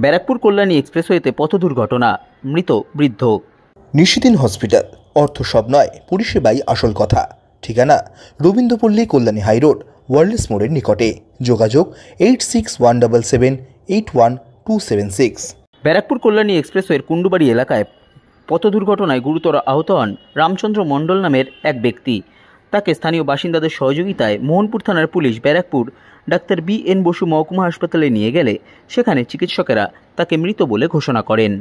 ব্যারাকপুর কল্যাণী এক্সপ্রেসওয়েতে পথ দুর্ঘটনা, মৃত বৃদ্ধ। নিশিদিন হসপিটাল, অর্থ সব নয়, পরিষেবাই আসল কথা। ঠিকানা রবীন্দ্রপল্লী, কল্যাণী হাইরোড, ওয়ার্ল্ডস মোড়ের নিকটে। যোগাযোগ 8617781276। ব্যারাকপুর কল্যাণী এক্সপ্রেসওয়ের কুণ্ডুবাড়ি এলাকায় পথ দুর্ঘটনায় গুরুতর আহত হন রামচন্দ্র মণ্ডল নামের এক ব্যক্তি। তাকে স্থানীয় বাসিন্দাদের সহযোগিতায় মোহনপুর থানার পুলিশ ব্যারাকপুর ডাক্তার বি.এন. বসু মহকুমা হাসপাতালে নিয়ে গেলে সেখানে চিকিৎসকেরা তাকে মৃত বলে ঘোষণা করেন।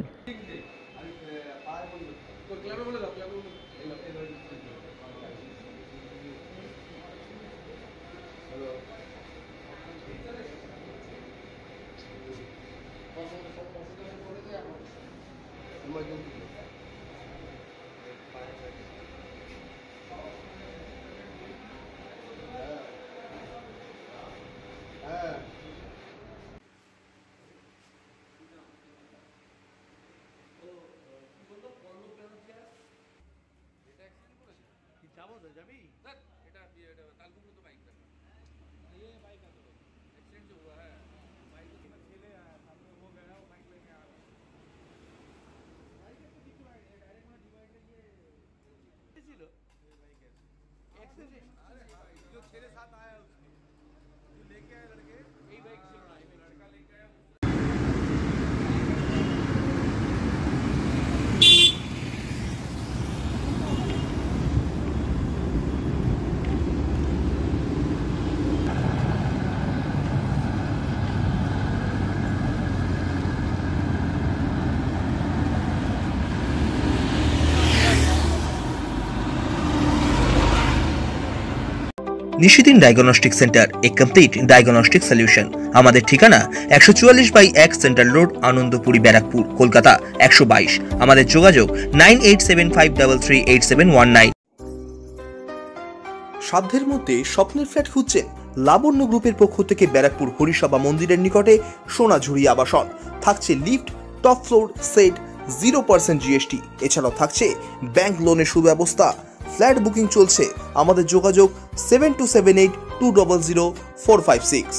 নিশিদিন ডায়াগনস্টিক সেন্টার, এ কমপ্লিট ডায়াগনস্টিক সলিউশন। আমাদের ঠিকানা 144/1 সেন্ট্রাল রোড, আনন্দপুরি, ব্যারাকপুর, কলকাতা 122। আমাদের যোগাযোগ 9875338719। সাধ্যের মধ্যে স্বপ্নের ফ্ল্যাট খুঁজছেন? লাবণ্য গ্রুপের পক্ষ থেকে ব্যারাকপুর হরিসভা মন্দিরের নিকটে সোনাঝুরি আবাসন। থাকছে lift, top floor, set, 0% GST. এছাড়াও থাকছে ব্যাংক লোনের সুব্যবস্থা। ফ্ল্যাট বুকিং চলছে। আমাদের যোগাযোগ 7278200456।